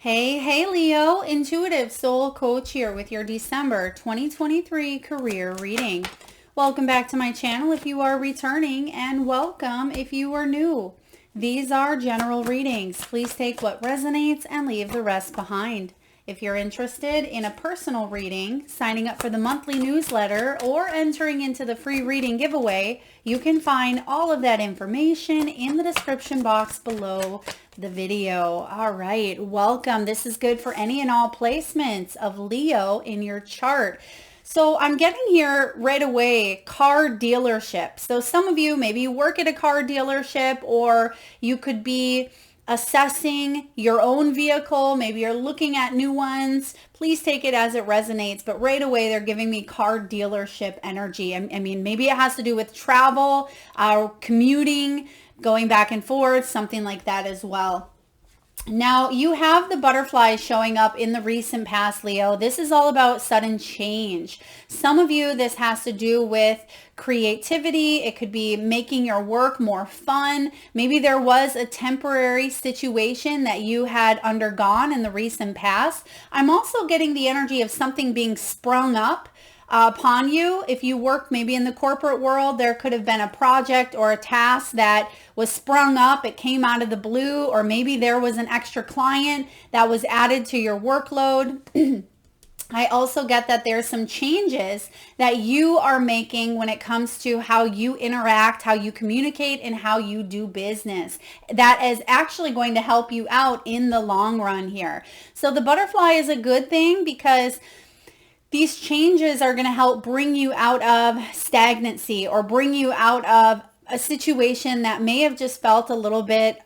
Hey, Leo, Intuitive Soul Coach here with your December 2023 career reading. Welcome back to my channel if you are returning, and welcome if you are new. These are general readings. Please take what resonates and leave the rest behind. If you're interested in a personal reading, signing up for the monthly newsletter, or entering into the free reading giveaway, you can find all of that information in the description box below the video. All right, welcome. This is good for any and all placements of Leo in your chart. So I'm getting here right away, car dealership. So some of you, maybe you work at a car dealership, or you could be assessing your own vehicle. Maybe you're looking at new ones. Please take it as it resonates. But right away, they're giving me car dealership energy. I mean, maybe it has to do with travel, commuting, going back and forth, something like that as well. Now, you have the butterflies showing up in the recent past, Leo. This is all about sudden change. Some of you, this has to do with creativity. It could be making your work more fun. Maybe there was a temporary situation that you had undergone in the recent past. I'm also getting the energy of something being sprung up upon you. If you work maybe in the corporate world, there could have been a project or a task that was sprung up. It came out of the blue, or maybe there was an extra client that was added to your workload. I also get that there's some changes that you are making when it comes to how you interact, how you communicate, and how you do business. That is actually going to help you out in the long run here. So the butterfly is a good thing because these changes are going to help bring you out of stagnancy, or bring you out of a situation that may have just felt a little bit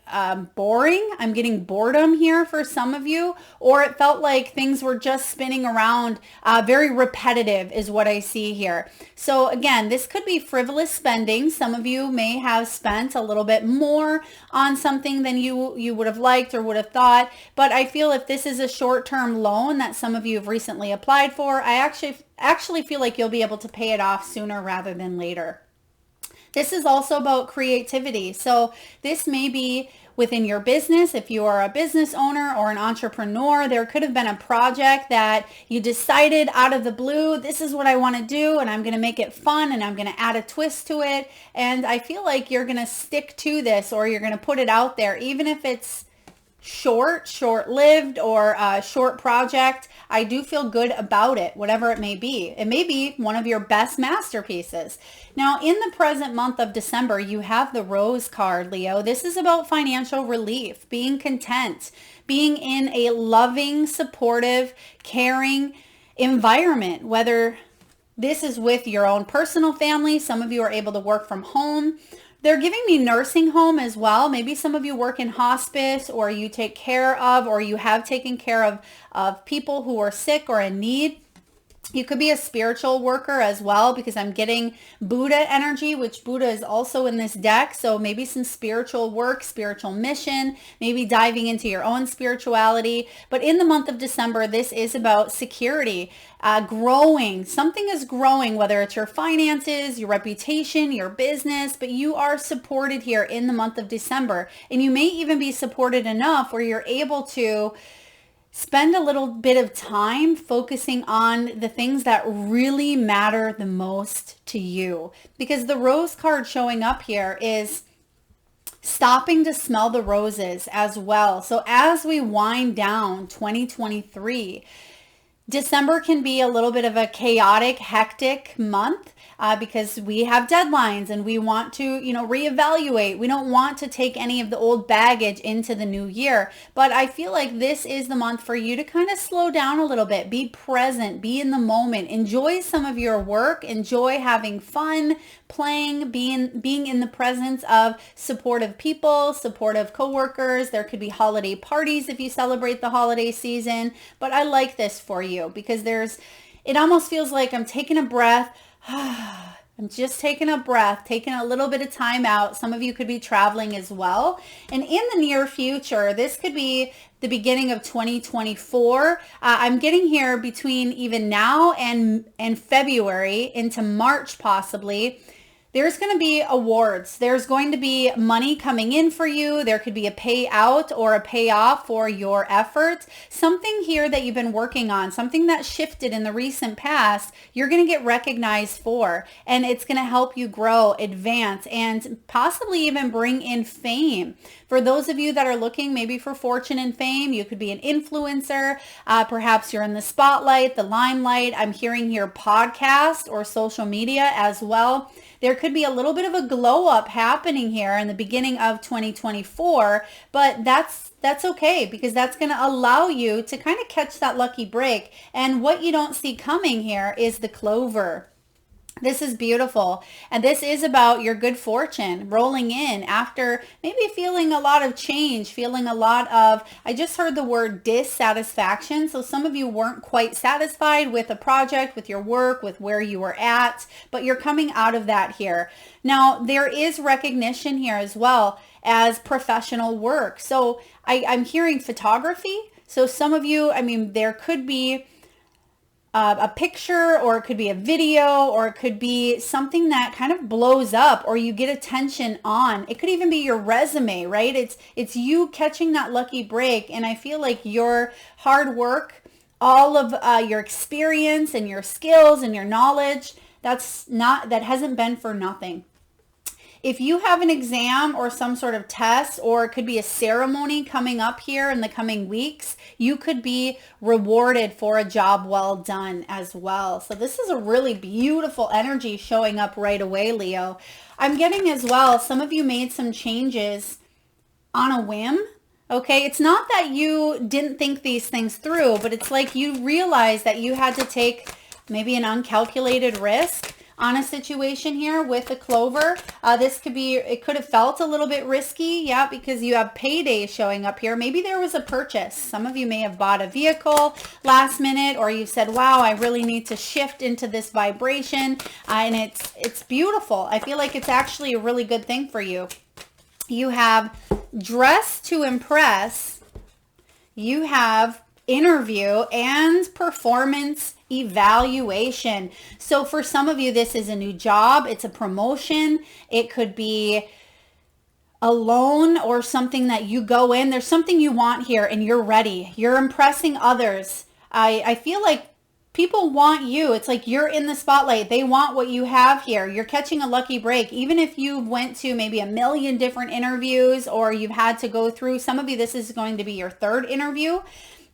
boring. I'm getting boredom here for some of you, or it felt like things were just spinning around. Very repetitive is what I see here. So again, this could be frivolous spending. Some of you may have spent a little bit more on something than you would have liked or would have thought. But I feel if this is a short-term loan that some of you have recently applied for, I actually feel like you'll be able to pay it off sooner rather than later. This is also about creativity. So this may be within your business. If you are a business owner or an entrepreneur, there could have been a project that you decided out of the blue, this is what I want to do, and I'm going to make it fun, and I'm going to add a twist to it. And I feel like you're going to stick to this, or you're going to put it out there, even if it's short-lived, or a short project. I do feel good about it, whatever it may be. It may be one of your best masterpieces. Now, in the present month of December, you have the Rose card, Leo. This is about financial relief, being content, being in a loving, supportive, caring environment, whether this is with your own personal family. Some of you are able to work from home. They're giving me nursing home as well. Maybe some of you work in hospice, or you take care of, or you have taken care of people who are sick or in need. You could be a spiritual worker as well, because I'm getting Buddha energy, which Buddha is also in this deck. So maybe some spiritual work, spiritual mission, maybe diving into your own spirituality. But in the month of December, this is about security, growing. Something is growing, whether it's your finances, your reputation, your business, but you are supported here in the month of December. And you may even be supported enough where you're able to spend a little bit of time focusing on the things that really matter the most to you. Because the Rose card showing up here is stopping to smell the roses as well. So as we wind down 2023, December can be a little bit of a chaotic, hectic month. Because we have deadlines and we want to, reevaluate. We don't want to take any of the old baggage into the new year. But I feel like this is the month for you to kind of slow down a little bit, be present, be in the moment, enjoy some of your work, enjoy having fun, playing, being in the presence of supportive people, supportive coworkers. There could be holiday parties if you celebrate the holiday season. But I like this for you because it almost feels like I'm taking a breath. I'm just taking a breath, taking a little bit of time out. Some of you could be traveling as well. And in the near future, this could be the beginning of 2024. I'm getting here between even now and February into March possibly. there's going to be awards. There's going to be money coming in for you. There could be a payout or a payoff for your efforts. Something here that you've been working on, something that shifted in the recent past, you're going to get recognized for, and it's going to help you grow, advance, and possibly even bring in fame. For those of you that are looking maybe for fortune and fame, you could be an influencer. Perhaps you're in the spotlight, the limelight. I'm hearing here podcast or social media as well. There could be a little bit of a glow up happening here in the beginning of 2024, but that's okay, because that's going to allow you to kind of catch that lucky break. And what you don't see coming here is the clover. This is beautiful. And this is about your good fortune rolling in after maybe feeling a lot of change, feeling a lot of, I just heard the word dissatisfaction. So some of you weren't quite satisfied with a project, with your work, with where you were at, but you're coming out of that here. Now, there is recognition here as well as professional work. So I'm hearing photography. So some of you, I mean, there could be a picture, or it could be a video, or it could be something that kind of blows up or you get attention on. It could even be your resume, right? It's you catching that lucky break. And I feel like your hard work, all of your experience and your skills and your knowledge, that hasn't been for nothing. If you have an exam or some sort of test, or it could be a ceremony coming up here in the coming weeks, you could be rewarded for a job well done as well. So this is a really beautiful energy showing up right away, Leo. I'm getting as well, some of you made some changes on a whim. Okay, it's not that you didn't think these things through, but it's like you realized that you had to take maybe an uncalculated risk on a situation here with the clover. It could have felt a little bit risky, yeah, because you have payday showing up here. Maybe there was a purchase. Some of you may have bought a vehicle last minute, or you said, wow, I really need to shift into this vibration, and it's beautiful. I feel like it's actually a really good thing for you. You have dress to impress, you have interview, and performance evaluation. So for some of you, this is a new job. It's a promotion. It could be a loan or something that you go in. There's something you want here and you're ready. You're impressing others. I feel like people want you. It's like you're in the spotlight. They want what you have here. You're catching a lucky break. Even if you went to maybe 1 million different interviews, or you've had to go through, some of you, this is going to be your 3rd interview.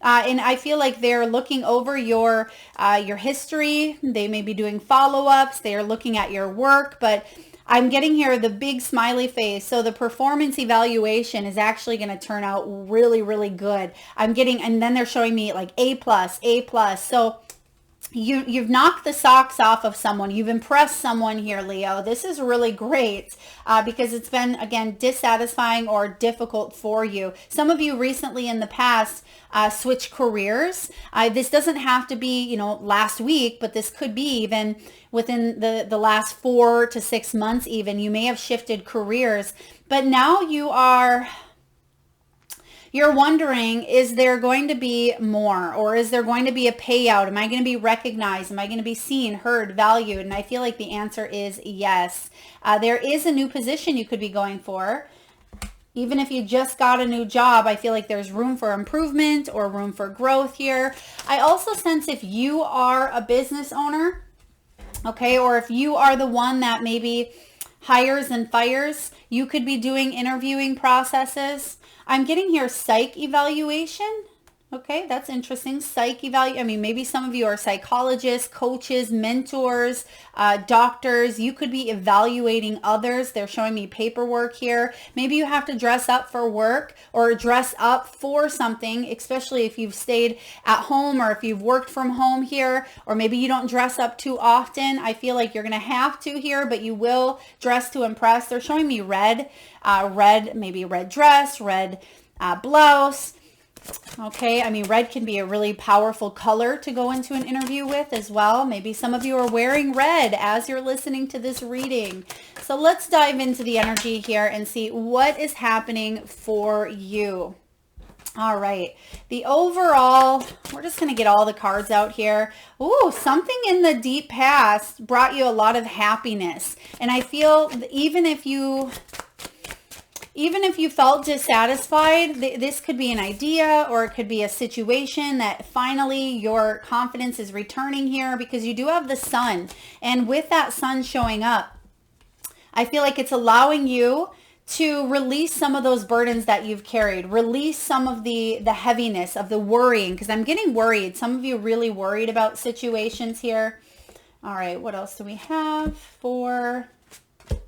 And I feel like they're looking over your history. They may be doing follow-ups. They are looking at your work, but I'm getting here the big smiley face. So the performance evaluation is actually going to turn out really, really good. And then they're showing me like A+, A+. So you've knocked the socks off of someone. You've impressed someone here, Leo. This is really great because it's been, again, dissatisfying or difficult for you. Some of you recently in the past switched careers. This doesn't have to be, last week, but this could be even within the last 4 to 6 months even. You may have shifted careers, but now you're wondering, is there going to be more, or is there going to be a payout? Am I going to be recognized? Am I going to be seen, heard, valued? And I feel like the answer is yes. There is a new position you could be going for. Even if you just got a new job, I feel like there's room for improvement or room for growth here. I also sense if you are a business owner, okay, or if you are the one that maybe hires and fires, you could be doing interviewing processes. I'm getting here psych evaluation. Okay, that's interesting. Psych evaluation. I mean, maybe some of you are psychologists, coaches, mentors, doctors. You could be evaluating others. They're showing me paperwork here. Maybe you have to dress up for work or dress up for something, especially if you've stayed at home or if you've worked from home here, or maybe you don't dress up too often. I feel like you're going to have to here, but you will dress to impress. They're showing me red, maybe red dress, red blouse. Okay, I mean, red can be a really powerful color to go into an interview with as well. Maybe some of you are wearing red as you're listening to this reading. So let's dive into the energy here and see what is happening for you. All right. The overall, we're just going to get all the cards out here. Ooh, something in the deep past brought you a lot of happiness. And I feel even if you felt dissatisfied, this could be an idea or it could be a situation that finally your confidence is returning here, because you do have the sun. And with that sun showing up, I feel like it's allowing you to release some of those burdens that you've carried, release some of the heaviness of the worrying, because I'm getting worried. Some of you really worried about situations here. All right, what else do we have for...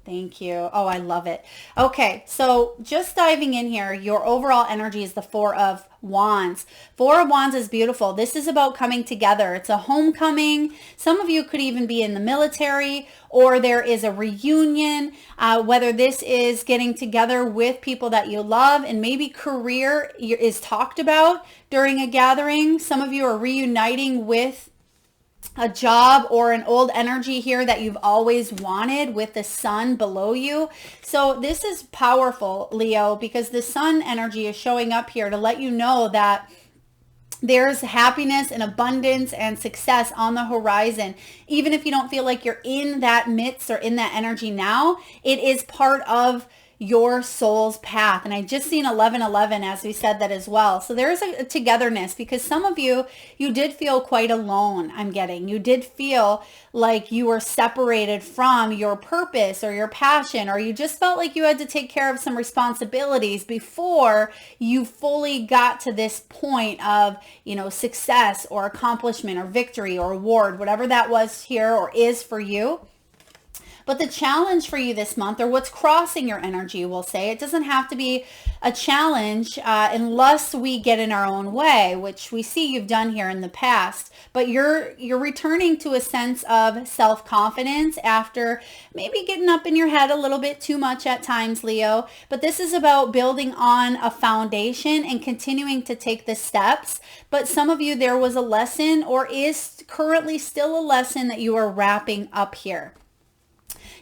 Thank you. Oh, I love it. Okay, so just diving in here, your overall energy is the Four of Wands. Four of Wands is beautiful. This is about coming together. It's a homecoming. Some of you could even be in the military, or there is a reunion, whether this is getting together with people that you love, and maybe career is talked about during a gathering. Some of you are reuniting with a job or an old energy here that you've always wanted with the sun below you. So this is powerful, Leo, because the sun energy is showing up here to let you know that there's happiness and abundance and success on the horizon. Even if you don't feel like you're in that midst or in that energy now, it is part of your soul's path. And I just seen 1111 as we said that as well. So there's a togetherness, because some of you did feel quite alone. I'm getting, you did feel like you were separated from your purpose or your passion, or you just felt like you had to take care of some responsibilities before you fully got to this point of, success or accomplishment or victory or award, whatever that was here or is for you. But the challenge for you this month, or what's crossing your energy, we'll say, it doesn't have to be a challenge unless we get in our own way, which we see you've done here in the past. But you're returning to a sense of self-confidence after maybe getting up in your head a little bit too much at times, Leo. But this is about building on a foundation and continuing to take the steps. But some of you, there was a lesson, or is currently still a lesson, that you are wrapping up here.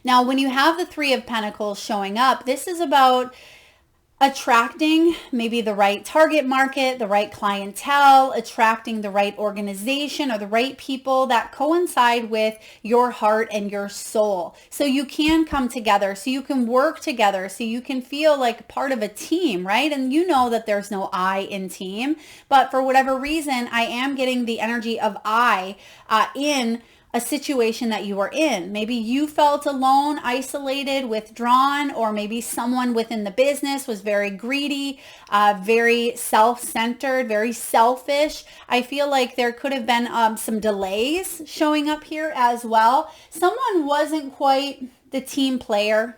Now, when you have the Three of Pentacles showing up, this is about attracting maybe the right target market, the right clientele, attracting the right organization or the right people that coincide with your heart and your soul. So you can come together, so you can work together, so you can feel like part of a team, right? And you know that there's no I in team, but for whatever reason, I am getting the energy of I in a situation that you are in. Maybe you felt alone, isolated, withdrawn, or maybe someone within the business was very greedy, very self-centered, very selfish. I feel like there could have been some delays showing up here as well. Someone wasn't quite the team player.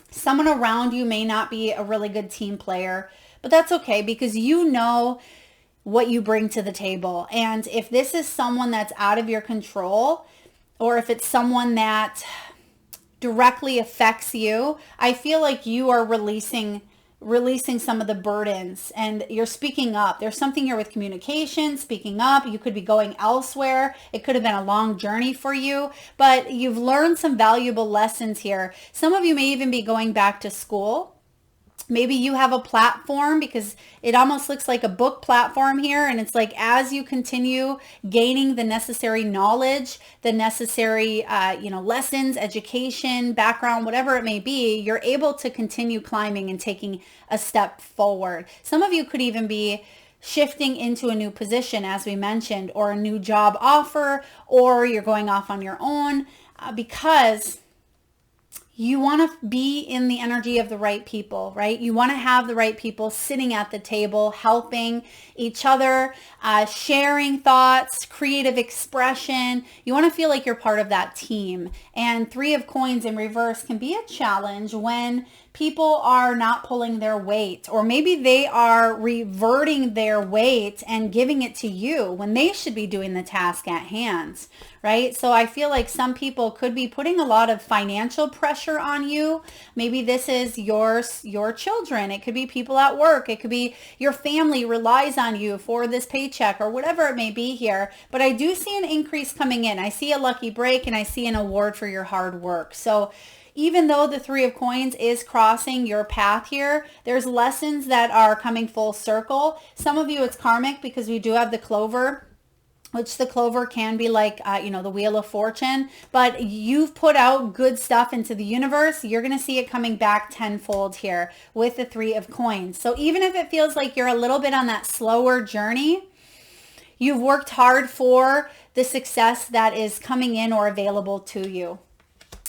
Someone around you may not be a really good team player, but that's okay, because you know what you bring to the table. And if this is someone that's out of your control, or if it's someone that directly affects you, I feel like you are releasing some of the burdens, and you're speaking up. There's something here with communication, speaking up. You could be going elsewhere. It could have been a long journey for you, but you've learned some valuable lessons here. Some of you may even be going back to school. Maybe you have a platform, because it almost looks like a book platform here. And it's like, as you continue gaining the necessary knowledge, the necessary, lessons, education, background, whatever it may be, you're able to continue climbing and taking a step forward. Some of you could even be shifting into a new position, as we mentioned, or a new job offer, or you're going off on your own because you want to be in the energy of the right people, right? You want to have the right people sitting at the table, helping each other, sharing thoughts, creative expression. You want to feel like you're part of that team. And Three of Coins in reverse can be a challenge when people are not pulling their weight, or maybe they are reverting their weight and giving it to you when they should be doing the task at hand, right? So I feel like some people could be putting a lot of financial pressure on you. Maybe this is your children. It could be people at work. It could be your family relies on you for this paycheck, or whatever it may be here. But I do see an increase coming in. I see a lucky break, and I see an award for your hard work. So even though the Three of Coins is crossing your path here, there's lessons that are coming full circle. Some of you it's karmic because we do have the clover, which the clover can be like, the Wheel of Fortune, but you've put out good stuff into the universe. You're going to see it coming back tenfold here with the Three of Coins. So even if it feels like you're a little bit on that slower journey, you've worked hard for the success that is coming in or available to you.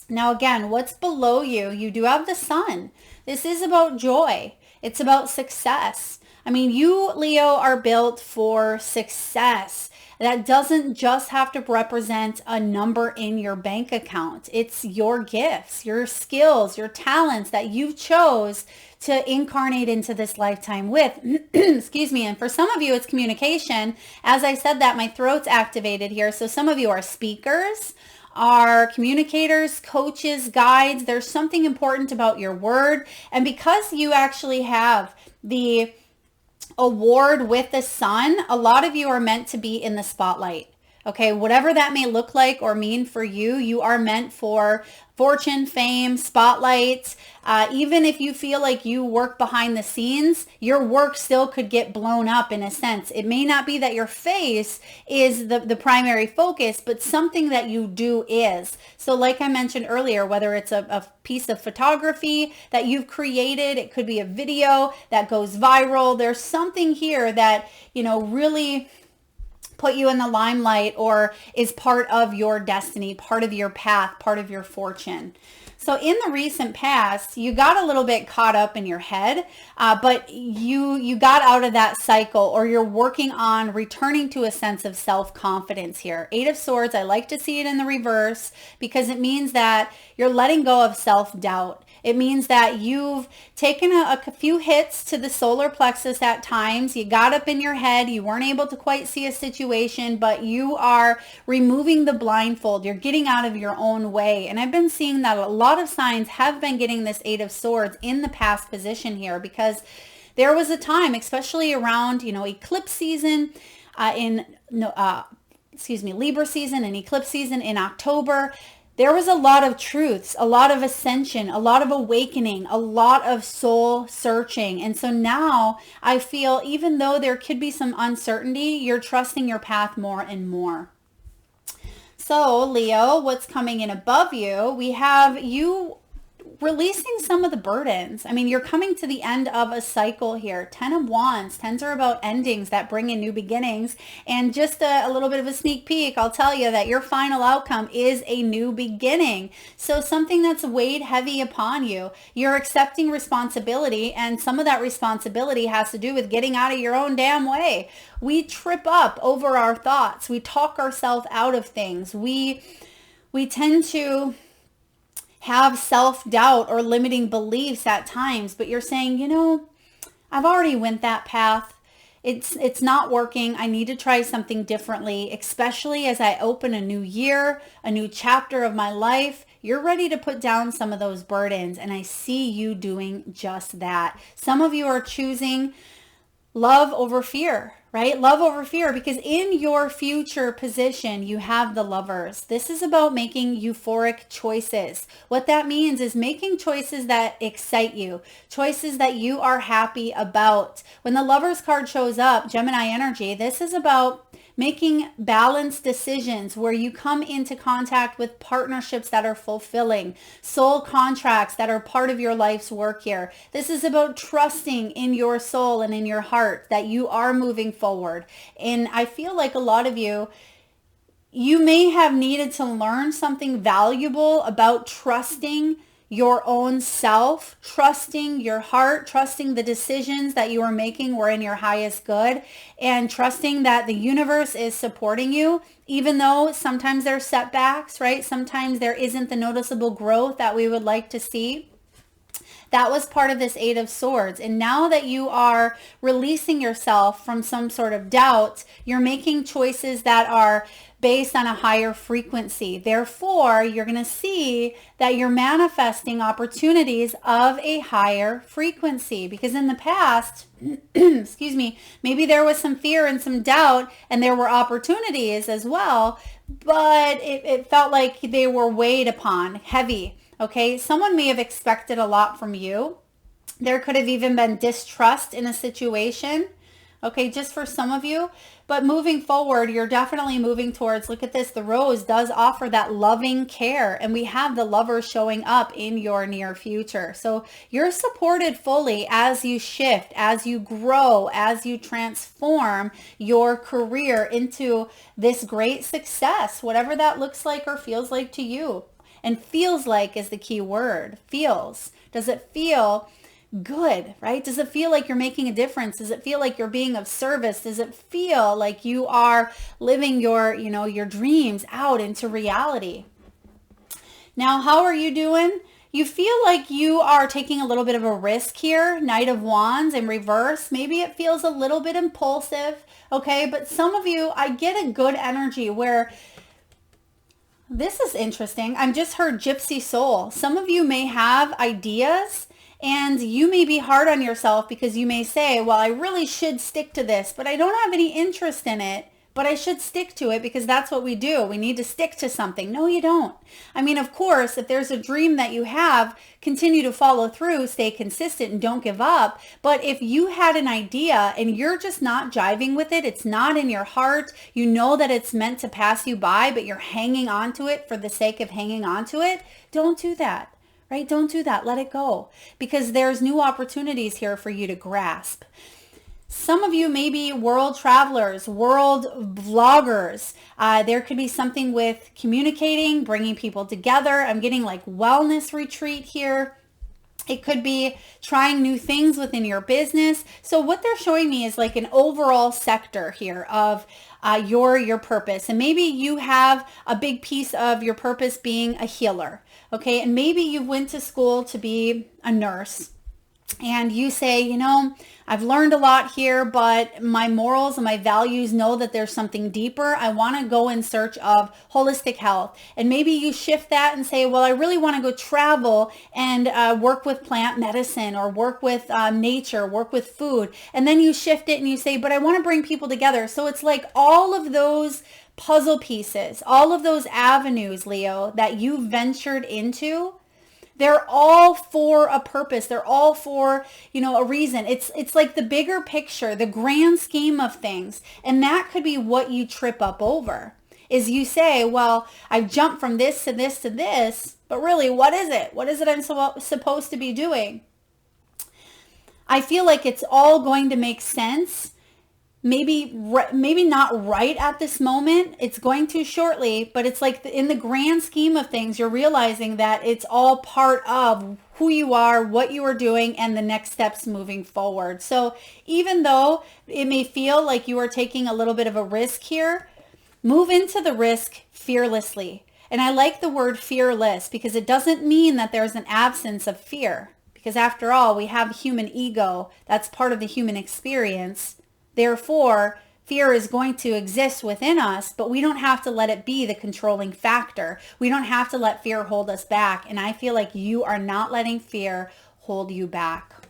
Now, again, what's below you? You do have the Sun. This is about joy. It's about success. I mean, you, Leo, are built for success. That doesn't just have to represent a number in your bank account. It's your gifts, your skills, your talents that you've chose to incarnate into this lifetime with. Excuse me. And for some of you, it's communication. As I said that, my throat's activated here. So some of you are speakers, are communicators, coaches, guides. There's something important about your word. And because you actually have the award with the Sun, a lot of you are meant to be in the spotlight. Okay, whatever that may look like or mean for you, you are meant for fortune, fame, spotlight. Even if you feel like you work behind the scenes, your work still could get blown up in a sense. It may not be that your face is the primary focus, but something that you do is. So like I mentioned earlier, whether it's a piece of photography that you've created, it could be a video that goes viral. There's something here that, really put you in the limelight or is part of your destiny, part of your path, part of your fortune. So in the recent past, you got a little bit caught up in your head, but you got out of that cycle, or you're working on returning to a sense of self-confidence here. Eight of Swords, I like to see it in the reverse because it means that you're letting go of self-doubt. It means that you've taken a few hits to the solar plexus at times. You got up in your head. You weren't able to quite see a situation, but you are removing the blindfold. You're getting out of your own way. And I've been seeing that a lot of signs have been getting this Eight of Swords in the past position here, because there was a time, especially around, eclipse season Libra season and eclipse season in October. There was a lot of truths, a lot of ascension, a lot of awakening, a lot of soul searching. And so now I feel, even though there could be some uncertainty, you're trusting your path more and more. So Leo, what's coming in above you? We have you releasing some of the burdens. I mean, you're coming to the end of a cycle here. 10 of Wands. Tens are about endings that bring in new beginnings. And just a little bit of a sneak peek, I'll tell you that your final outcome is a new beginning. So something that's weighed heavy upon you, you're accepting responsibility, and some of that responsibility has to do with getting out of your own damn way. We trip up over our thoughts. We talk ourselves out of things. We tend to have self-doubt or limiting beliefs at times, but you're saying, I've already went that path. It's not working. I need to try something differently, especially as I open a new year, a new chapter of my life. You're ready to put down some of those burdens, and I see you doing just that. Some of you are choosing love over fear, right? Love over fear, because in your future position, you have the Lovers. This is about making euphoric choices. What that means is making choices that excite you, choices that you are happy about. When the Lovers card shows up, Gemini energy, this is about making balanced decisions where you come into contact with partnerships that are fulfilling, soul contracts that are part of your life's work here. This is about trusting in your soul and in your heart that you are moving forward. And I feel like a lot of you may have needed to learn something valuable about trusting your own self, trusting your heart, trusting the decisions that you are making were in your highest good, and trusting that the universe is supporting you, even though sometimes there's setbacks, right? Sometimes there isn't the noticeable growth that we would like to see. That was part of this Eight of Swords. And now that you are releasing yourself from some sort of doubt, you're making choices that are based on a higher frequency. Therefore, you're going to see that you're manifesting opportunities of a higher frequency, because in the past, excuse me, maybe there was some fear and some doubt, and there were opportunities as well, but it felt like they were weighed upon heavy. Okay, someone may have expected a lot from you. There could have even been distrust in a situation. Okay, just for some of you. But moving forward, you're definitely moving towards, look at this, the rose does offer that loving care, and we have the lover showing up in your near future. So you're supported fully as you shift, as you grow, as you transform your career into this great success, whatever that looks like or feels like to you. And feels like is the key word. Feels. Does it feel good, right? Does it feel like you're making a difference? Does it feel like you're being of service? Does it feel like you are living your, your dreams out into reality? Now, how are you doing? You feel like you are taking a little bit of a risk here. Knight of Wands in reverse. Maybe it feels a little bit impulsive, okay? But some of you, I get a good energy where this is interesting. I've just heard Gypsy Soul. Some of you may have ideas and you may be hard on yourself because you may say, well, I really should stick to this, but I don't have any interest in it, but I should stick to it because that's what we do. We need to stick to something. No, you don't. I mean, of course, if there's a dream that you have, continue to follow through, stay consistent, and don't give up. But if you had an idea and you're just not jiving with it, it's not in your heart, you know that it's meant to pass you by, but you're hanging on to it for the sake of hanging on to it, don't do that. Right? Don't do that. Let it go because there's new opportunities here for you to grasp. Some of you may be world travelers, world vloggers. There could be something with communicating, bringing people together. I'm getting like wellness retreat here. It could be trying new things within your business. So what they're showing me is like an overall sector here of your purpose. And maybe you have a big piece of your purpose being a healer. Okay. And maybe you went to school to be a nurse. And you say, I've learned a lot here, but my morals and my values know that there's something deeper. I want to go in search of holistic health. And maybe you shift that and say, well, I really want to go travel and work with plant medicine or work with nature, work with food. And then you shift it and you say, but I want to bring people together. So it's like all of those puzzle pieces, all of those avenues, Leo, that you ventured into, they're all for a purpose. They're all for, a reason. It's like the bigger picture, the grand scheme of things. And that could be what you trip up over is you say, well, I've jumped from this to this to this, but really, what is it? What is it I'm supposed to be doing? I feel like it's all going to make sense. Maybe not right at this moment. It's going to shortly, but it's like in the grand scheme of things, you're realizing that it's all part of who you are, what you are doing, and the next steps moving forward. So even though it may feel like you are taking a little bit of a risk here, move into the risk fearlessly. And I like the word fearless because it doesn't mean that there's an absence of fear. Because after all, we have human ego. That's part of the human experience. Therefore, fear is going to exist within us, but we don't have to let it be the controlling factor. We don't have to let fear hold us back. And I feel like you are not letting fear hold you back.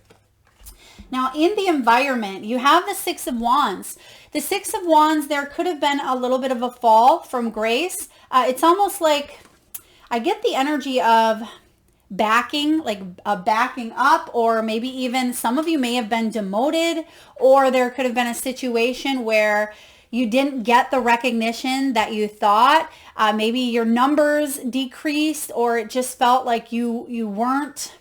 Now, in the environment, you have the Six of Wands. The Six of Wands, there could have been a little bit of a fall from grace. It's almost like I get the energy of backing up, or maybe even some of you may have been demoted, or there could have been a situation where you didn't get the recognition that you thought. Maybe your numbers decreased, or it just felt like you weren't.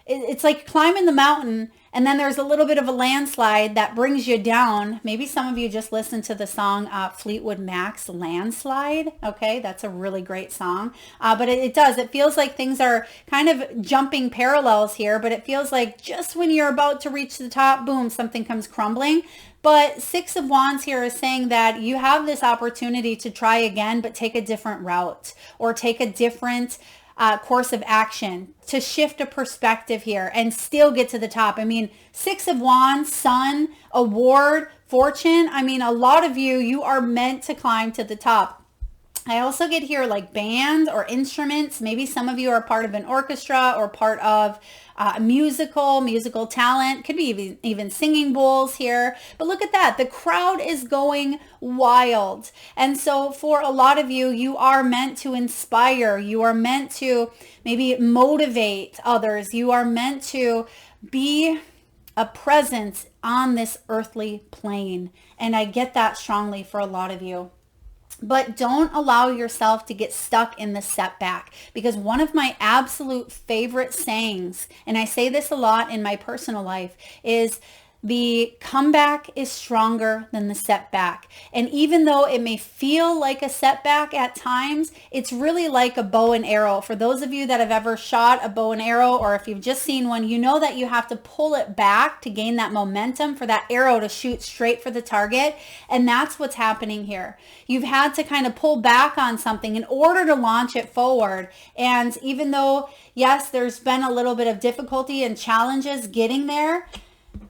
It's like climbing the mountain and then there's a little bit of a landslide that brings you down. Maybe some of you just listened to the song Fleetwood Mac's Landslide. Okay, that's a really great song. But it does. It feels like things are kind of jumping parallels here, but it feels like just when you're about to reach the top, boom, something comes crumbling. But Six of Wands here is saying that you have this opportunity to try again, but take a different route or take a different course of action to shift a perspective here and still get to the top. I mean, Six of Wands, Sun, award, fortune. I mean, a lot of you are meant to climb to the top. I also get here like band or instruments. Maybe some of you are part of an orchestra or part of a musical talent. Could be even singing bowls here. But look at that. The crowd is going wild. And so for a lot of you, you are meant to inspire. You are meant to maybe motivate others. You are meant to be a presence on this earthly plane. And I get that strongly for a lot of you. But don't allow yourself to get stuck in the setback, because one of my absolute favorite sayings, and I say this a lot in my personal life, is the comeback is stronger than the setback. And even though it may feel like a setback at times, it's really like a bow and arrow. For those of you that have ever shot a bow and arrow, or if you've just seen one, you know that you have to pull it back to gain that momentum for that arrow to shoot straight for the target. And that's what's happening here. You've had to kind of pull back on something in order to launch it forward. And even though, yes, there's been a little bit of difficulty and challenges getting there,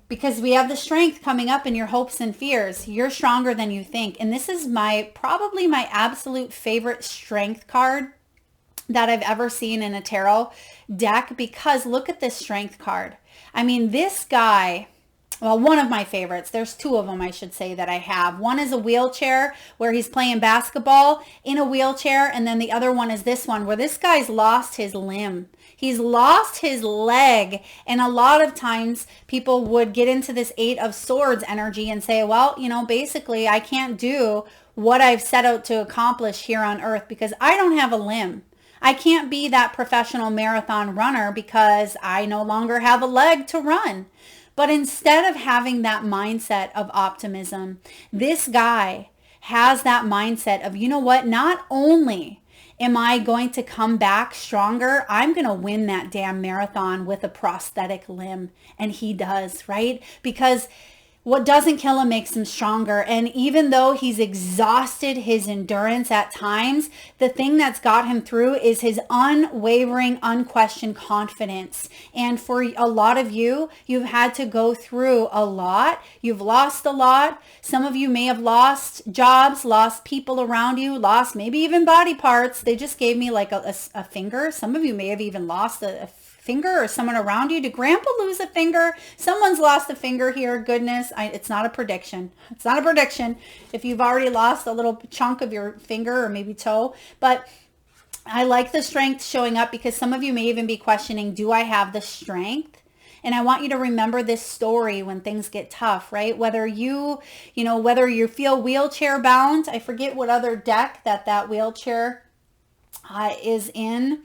because we have the strength coming up in your hopes and fears. You're stronger than you think. And this is probably my absolute favorite strength card that I've ever seen in a tarot deck, because look at this strength card. I mean, this guy, well, one of my favorites. There's two of them, I should say, that I have. One is a wheelchair where he's playing basketball in a wheelchair. And then the other one is this one where this guy's lost his limb. He's lost his leg. And a lot of times people would get into this Eight of Swords energy and say, well, you know, basically I can't do what I've set out to accomplish here on earth because I don't have a limb. I can't be that professional marathon runner because I no longer have a leg to run. But instead of having that mindset of optimism, this guy has that mindset of, you know what, not only am I going to come back stronger, I'm going to win that damn marathon with a prosthetic limb. And he does, right? Because what doesn't kill him makes him stronger. And even though he's exhausted his endurance at times, the thing that's got him through is his unwavering, unquestioned confidence. And for a lot of you, you've had to go through a lot. You've lost a lot. Some of you may have lost jobs, lost people around you, lost maybe even body parts. They just gave me like a finger. Some of you may have even lost a finger or someone around you. Did grandpa lose a finger? Someone's lost a finger here. Goodness, it's not a prediction. It's not a prediction if you've already lost a little chunk of your finger or maybe toe. But I like the strength showing up because some of you may even be questioning, do I have the strength? And I want you to remember this story when things get tough, right? Whether you feel wheelchair bound. I forget what other deck that wheelchair is in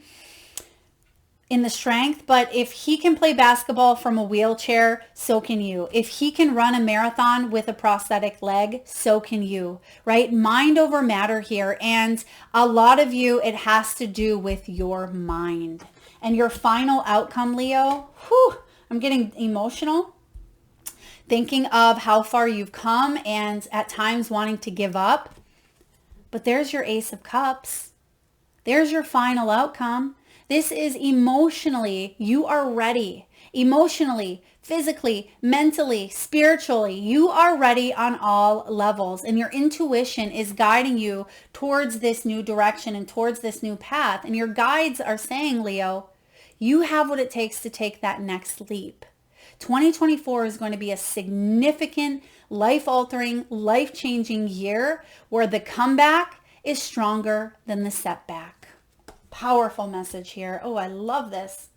the strength, but if he can play basketball from a wheelchair, so can you. If he can run a marathon with a prosthetic leg, so can you, right? Mind over matter here. And a lot of you, it has to do with your mind. And your final outcome, Leo, I'm getting emotional thinking of how far you've come and at times wanting to give up. But there's your Ace of Cups. There's your final outcome. This is emotionally, you are ready. Emotionally, physically, mentally, spiritually, you are ready on all levels. And your intuition is guiding you towards this new direction and towards this new path. And your guides are saying, Leo, you have what it takes to take that next leap. 2024 is going to be a significant, life-altering, life-changing year where the comeback is stronger than the setback. Powerful message here. Oh, I love this.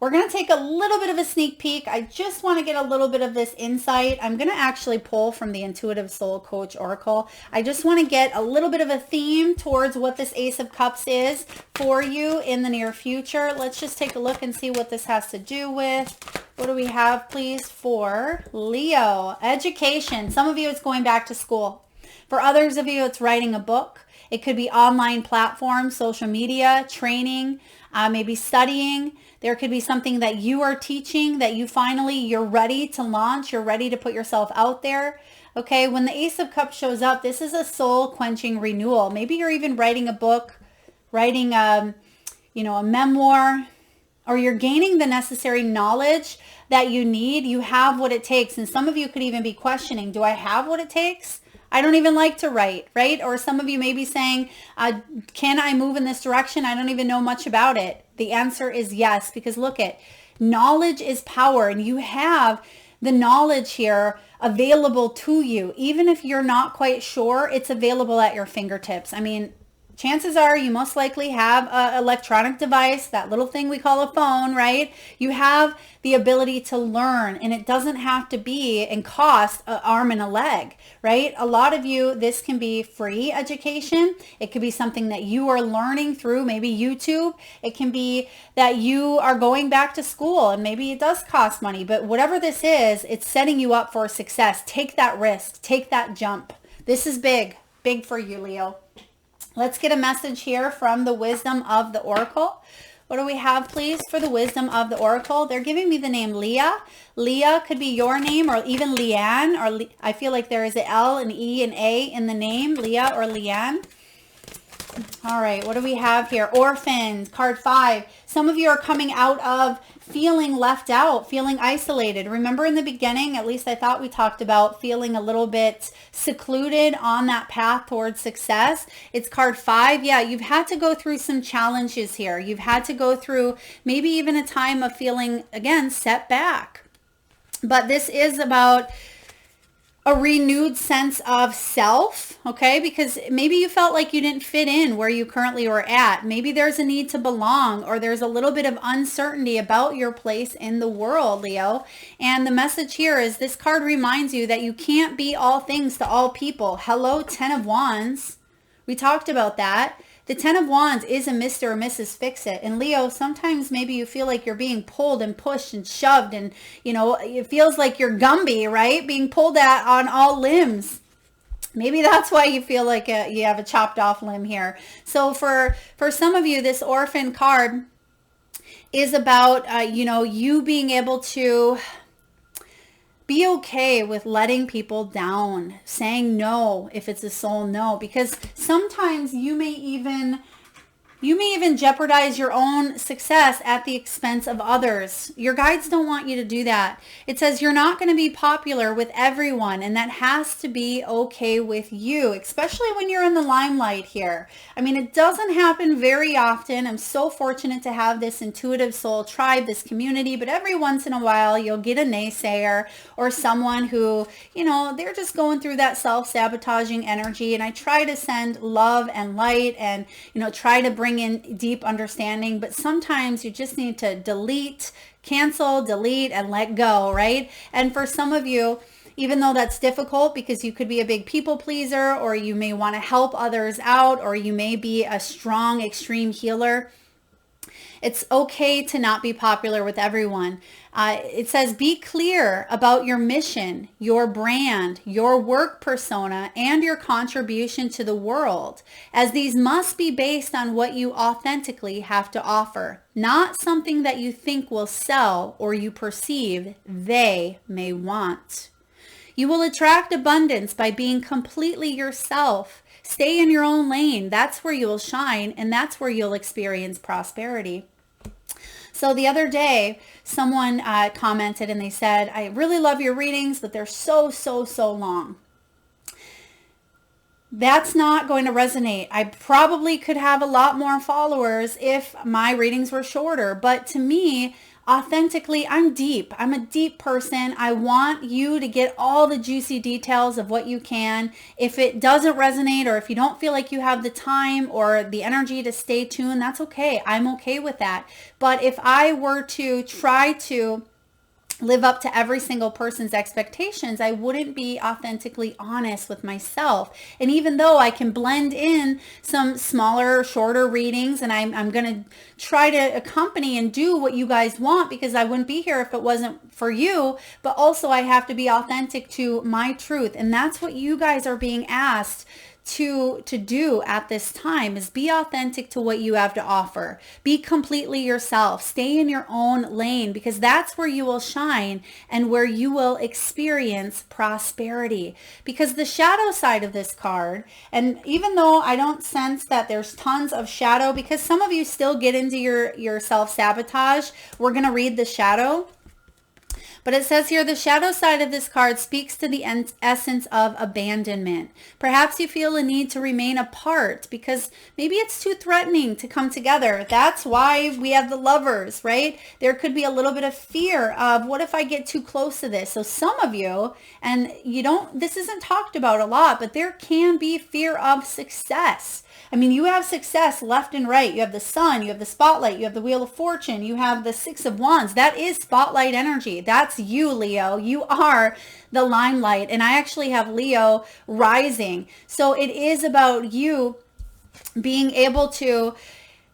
We're going to take a little bit of a sneak peek. I just want to get a little bit of this insight. I'm going to actually pull from the Intuitive Soul Coach Oracle. I just want to get a little bit of a theme towards what this Ace of Cups is for you in the near future. Let's just take a look and see what this has to do with. What do we have, please, for Leo? Education. Some of you, it's going back to school. For others of you, it's writing a book. It could be online platforms, social media, training, maybe studying. There could be something that you are teaching that you're ready to launch. You're ready to put yourself out there. Okay, when the Ace of Cups shows up, this is a soul-quenching renewal. Maybe you're even writing a book, writing a memoir, or you're gaining the necessary knowledge that you need. You have what it takes. And some of you could even be questioning, do I have what it takes? I don't even like to write, right? Or some of you may be saying, can I move in this direction? I don't even know much about it. The answer is yes, because look at, knowledge is power, and you have the knowledge here available to you. Even if you're not quite sure, it's available at your fingertips. I mean, chances are you most likely have an electronic device, that little thing we call a phone, right? You have the ability to learn, and it doesn't have to be and cost an arm and a leg, right? A lot of you, this can be free education. It could be something that you are learning through maybe YouTube. It can be that you are going back to school and maybe it does cost money, but whatever this is, it's setting you up for success. Take that risk, take that jump. This is big, big for you, Leo. Let's get a message here from the wisdom of the oracle. What do we have, please, for the wisdom of the oracle? They're giving me the name Leah. Leah could be your name, or even Leanne, or I feel like there is an L, an E, an A in the name, Leah or Leanne. All right, what do we have here? Orphans, card 5. Some of you are coming out of feeling left out, feeling isolated. Remember in the beginning, at least I thought we talked about feeling a little bit secluded on that path towards success. It's card 5. Yeah, you've had to go through some challenges here. You've had to go through maybe even a time of feeling, again, set back. But this is about a renewed sense of self, okay? Because maybe you felt like you didn't fit in where you currently were at. Maybe there's a need to belong, or there's a little bit of uncertainty about your place in the world, Leo. And the message here is this card reminds you that you can't be all things to all people. Hello, 10 of Wands. We talked about that. The 10 of Wands is a Mr. or Mrs. Fix-It. And Leo, sometimes maybe you feel like you're being pulled and pushed and shoved, and, you know, it feels like you're Gumby, right? Being pulled at on all limbs. Maybe that's why you feel like you have a chopped off limb here. So for some of you, this orphan card is about, you know, you being able to be okay with letting people down, saying no if it's a soul no, because sometimes you may even jeopardize your own success at the expense of others. Your guides don't want you to do that. It says you're not going to be popular with everyone, and that has to be okay with you, especially when you're in the limelight here. I mean, it doesn't happen very often. I'm so fortunate to have this intuitive soul tribe, this community, but every once in a while you'll get a naysayer or someone who, you know, they're just going through that self-sabotaging energy, and I try to send love and light and, you know, try to bring in deep understanding, but sometimes you just need to cancel, delete, and let go, right? And for some of you, even though that's difficult because you could be a big people pleaser, or you may want to help others out, or you may be a strong, extreme healer, it's okay to not be popular with everyone. It says, be clear about your mission, your brand, your work persona, and your contribution to the world, as these must be based on what you authentically have to offer, not something that you think will sell or you perceive they may want. You will attract abundance by being completely yourself. Stay in your own lane. That's where you'll shine, and that's where you'll experience prosperity. So the other day, someone commented and they said, I really love your readings, but they're so long. That's not going to resonate. I probably could have a lot more followers if my readings were shorter, but to me, authentically, I'm deep. I'm a deep person. I want you to get all the juicy details of what you can. If it doesn't resonate, or if you don't feel like you have the time or the energy to stay tuned, that's okay. I'm okay with that. But if I were to try to live up to every single person's expectations, I wouldn't be authentically honest with myself. And even though I can blend in some smaller, shorter readings, and I'm going to try to accompany and do what you guys want, because I wouldn't be here if it wasn't for you, but also I have to be authentic to my truth. And that's what you guys are being asked to do at this time, is be authentic to what you have to offer. Be completely yourself. Stay in your own lane, because that's where you will shine and where you will experience prosperity. Because the shadow side of this card, and even though I don't sense that there's tons of shadow, because some of you still get into your self-sabotage, we're going to read the shadow. But it says here, the shadow side of this card speaks to the essence of abandonment. Perhaps you feel a need to remain apart because maybe it's too threatening to come together. That's why we have the Lovers, right? There could be a little bit of fear of, what if I get too close to this? So some of you, and this isn't talked about a lot, but there can be fear of success. I mean, you have success left and right. You have the Sun, you have the Spotlight, you have the Wheel of Fortune, you have the Six of Wands. That is spotlight energy. That's you, Leo. You are the limelight. And I actually have Leo rising. So it is about you being able to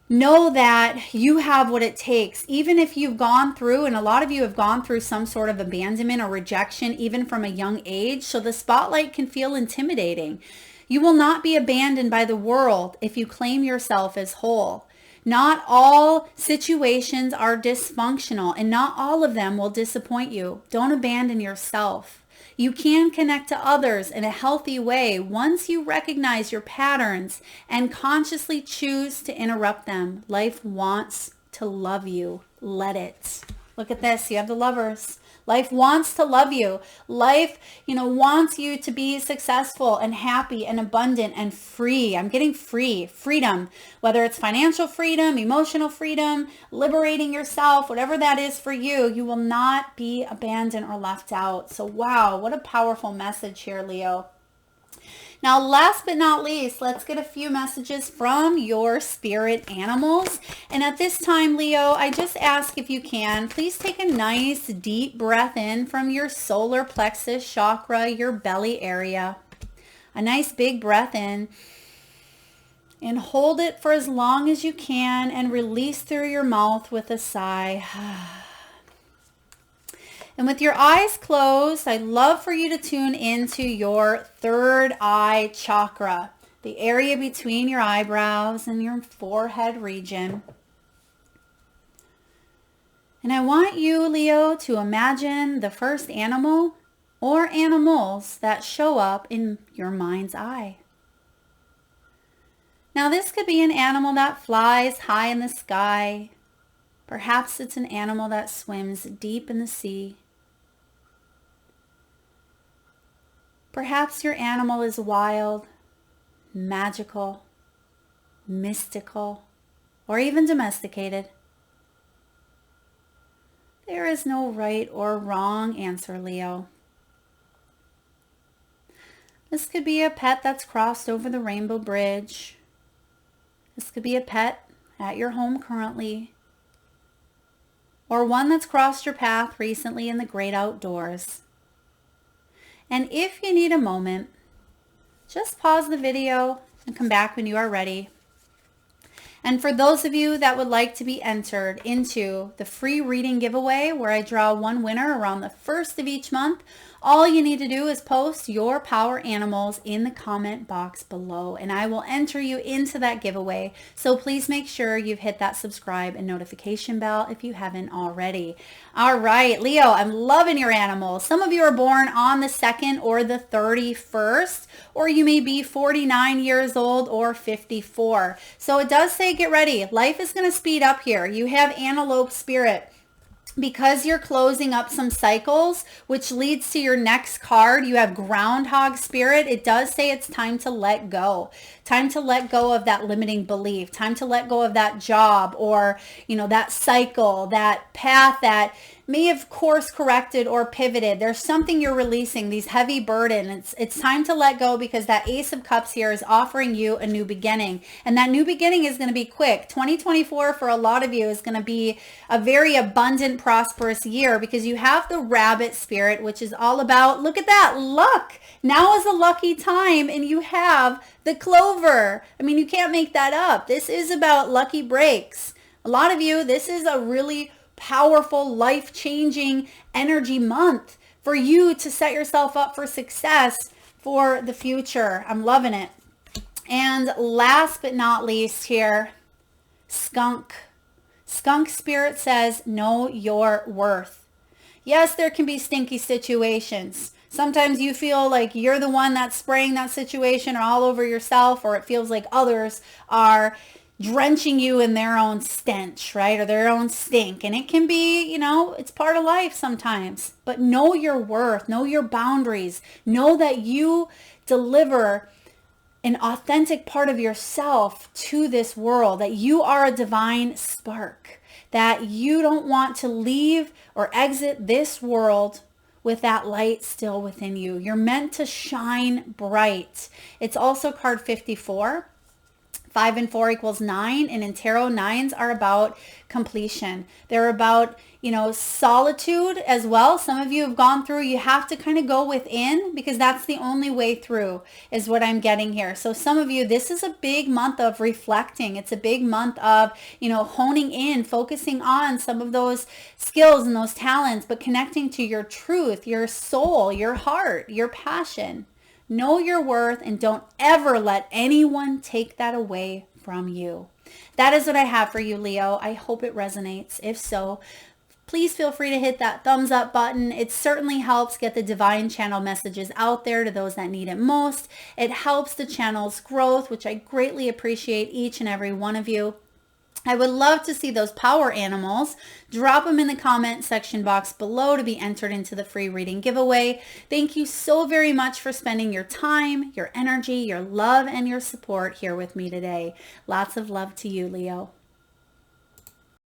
know that you have what it takes, even if you've gone through, and a lot of you have gone through some sort of abandonment or rejection, even from a young age. So the spotlight can feel intimidating. You will not be abandoned by the world if you claim yourself as whole. Not all situations are dysfunctional, and not all of them will disappoint you. Don't abandon yourself. You can connect to others in a healthy way once you recognize your patterns and consciously choose to interrupt them. Life wants to love you. Let it. Look at this. You have the Lovers. Life wants to love you. Life, wants you to be successful and happy and abundant and free. I'm getting freedom, whether it's financial freedom, emotional freedom, liberating yourself, whatever that is for you, you will not be abandoned or left out. So wow, what a powerful message here, Leo. Now, last but not least, let's get a few messages from your spirit animals. And at this time, Leo, I just ask, if you can, please take a nice deep breath in from your solar plexus chakra, your belly area. A nice big breath in. And hold it for as long as you can and release through your mouth with a sigh. And with your eyes closed, I'd love for you to tune into your third eye chakra, the area between your eyebrows and your forehead region. And I want you, Leo, to imagine the first animal or animals that show up in your mind's eye. Now, this could be an animal that flies high in the sky. Perhaps it's an animal that swims deep in the sea. Perhaps your animal is wild, magical, mystical, or even domesticated. There is no right or wrong answer, Leo. This could be a pet that's crossed over the rainbow bridge. This could be a pet at your home currently, or one that's crossed your path recently in the great outdoors. And if you need a moment, just pause the video and come back when you are ready. And for those of you that would like to be entered into the free reading giveaway, where I draw one winner around the first of each month, all you need to do is post your power animals in the comment box below, and I will enter you into that giveaway. So please make sure you've hit that subscribe and notification bell if you haven't already. All right, Leo, I'm loving your animals. Some of you are born on the 2nd or the 31st, or you may be 49 years old or 54. So it does say get ready. Life is going to speed up here. You have antelope spirit. Because you're closing up some cycles, which leads to your next card, you have groundhog spirit. It does say it's time to let go. Time to let go of that limiting belief. Time to let go of that job or, that cycle, that path that may have course corrected or pivoted. There's something you're releasing, these heavy burdens. It's time to let go because that Ace of Cups here is offering you a new beginning. And that new beginning is going to be quick. 2024 for a lot of you is going to be a very abundant, prosperous year because you have the rabbit spirit, which is all about, look at that, luck. Now is a lucky time, and you have the clover. I mean, you can't make that up. This is about lucky breaks. A lot of you, this is a really powerful, life-changing energy month for you to set yourself up for success for the future. I'm loving it. And last but not least here, skunk. Skunk spirit says, know your worth. Yes, there can be stinky situations. Sometimes you feel like you're the one that's spraying that situation or all over yourself, or it feels like others are drenching you in their own stench, right? Or their own stink. And it can be, it's part of life sometimes. But know your worth, know your boundaries, know that you deliver an authentic part of yourself to this world, that you are a divine spark, that you don't want to leave or exit this world with that light still within you. You're meant to shine bright. It's also card 54. 5 and 4 equals 9. And in tarot, 9s are about completion. They're about, solitude as well. Some of you have gone through, you have to kind of go within because that's the only way through is what I'm getting here. So some of you, this is a big month of reflecting. It's a big month of, honing in, focusing on some of those skills and those talents, but connecting to your truth, your soul, your heart, your passion. Know your worth and don't ever let anyone take that away from you. That is what I have for you, Leo. I hope it resonates. If so, please feel free to hit that thumbs up button. It certainly helps get the divine channel messages out there to those that need it most. It helps the channel's growth, which I greatly appreciate each and every one of you. I would love to see those power animals. Drop them in the comment section box below to be entered into the free reading giveaway. Thank you so very much for spending your time, your energy, your love, and your support here with me today. Lots of love to you, Leo.